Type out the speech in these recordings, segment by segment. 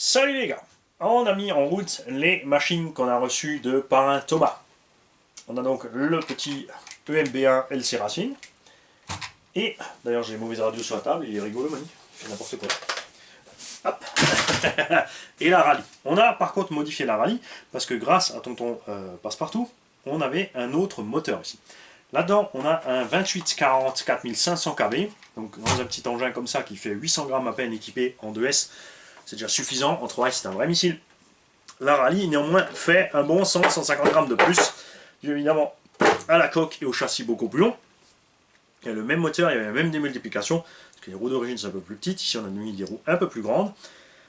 Salut les gars, on a mis en route les machines qu'on a reçues de Parrain Thomas. On a donc le petit EMB1 LC Racing. Et, d'ailleurs j'ai une mauvaise radio sur la table, il est rigolo Mani, il fait n'importe quoi. Hop. Et la rallye. On a par contre modifié la rallye, parce que grâce à Tonton Passepartout, on avait un autre moteur ici. Là-dedans, on a un 2840 4500 kV, donc dans un petit engin comme ça qui fait 800 grammes à peine équipé en 2S, c'est déjà suffisant. En 3S, c'est un vrai missile. La rallye, néanmoins, fait un bon 100-150 grammes de plus, dû évidemment à la coque et au châssis beaucoup plus long. Il y a le même moteur, il y a la même démultiplication, parce que les roues d'origine sont un peu plus petites. Ici, on a mis des roues un peu plus grandes,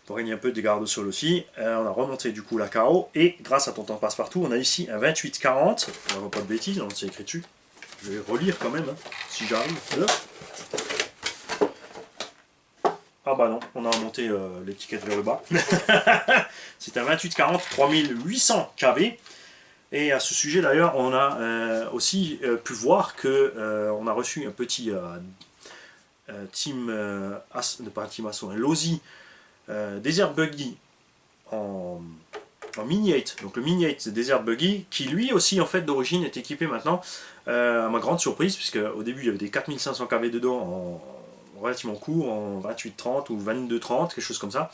pour gagner un peu de garde au sol aussi. On a remonté du coup la KO, et grâce à Tonton Passepartout, on a ici un 2840, on ne voit pas de bêtises, c'est écrit dessus. Je vais relire quand même, hein, si j'arrive. Ah bah non, on a remonté l'étiquette vers le bas. C'est un 2840 3800 kV. Et à ce sujet d'ailleurs, on a aussi pu voir que on a reçu un petit pas un Team Asso, un Losi Desert Buggy en Mini 8. Donc le Mini 8 Desert Buggy, qui lui aussi en fait d'origine est équipé maintenant, à ma grande surprise, puisque au début il y avait des 4500 kV dedans en relativement court, en 28-30 ou 22-30, quelque chose comme ça,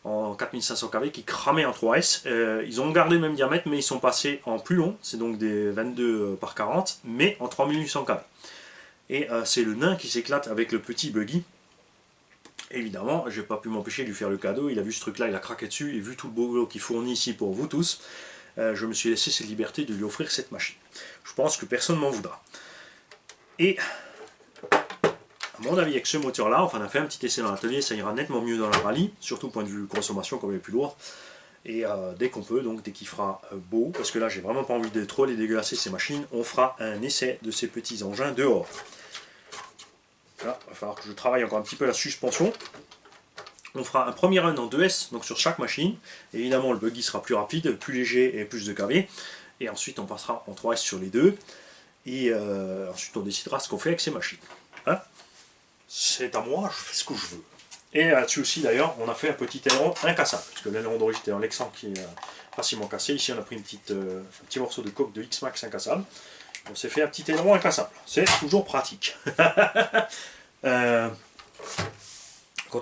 en 4500 kV qui cramaient en 3S. Ils ont gardé le même diamètre, mais ils sont passés en plus long, c'est donc des 22 par 40, mais en 3800 kV. Et c'est le nain qui s'éclate avec le petit buggy. Évidemment, j'ai pas pu m'empêcher de lui faire le cadeau, il a vu ce truc là, il a craqué dessus, et vu tout le boulot qu'il fournit ici pour vous tous, je me suis laissé cette liberté de lui offrir cette machine. Je pense que personne ne m'en voudra. Et à mon avis, avec ce moteur-là, enfin on a fait un petit essai dans l'atelier, ça ira nettement mieux dans la rallye, surtout au point de vue consommation, comme elle est plus lourde. Et dès qu'on peut, donc dès qu'il fera beau, parce que là j'ai vraiment pas envie de trop les dégueulasser ces machines, on fera un essai de ces petits engins dehors. Là, il va falloir que je travaille encore un petit peu la suspension. On fera un premier run en 2S, donc sur chaque machine. Et évidemment le buggy sera plus rapide, plus léger et plus de kV. Et ensuite on passera en 3S sur les deux. Et ensuite on décidera ce qu'on fait avec ces machines. Hein, c'est à moi, je fais ce que je veux. Et là-dessus aussi d'ailleurs, on a fait un petit aileron incassable, parce que l'aileron d'origine était en Lexan qui est facilement cassé. Ici on a pris un petit morceau de coque de X-Max incassable. On s'est fait un petit aileron incassable. C'est toujours pratique. Quand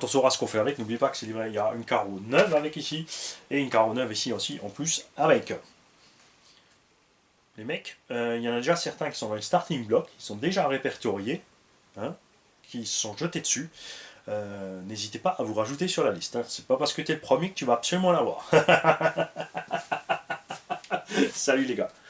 on saura ce qu'on fait avec, n'oubliez pas que c'est livré, il y a une carreau neuve avec ici, et une carreau neuve ici aussi en plus avec. Les mecs, il y en a déjà certains qui sont dans les starting blocks, ils sont déjà répertoriés, hein, qui se sont jetés dessus. N'hésitez pas à vous rajouter sur la liste. Hein. C'est pas parce que tu es le premier que tu vas absolument l'avoir. Salut les gars.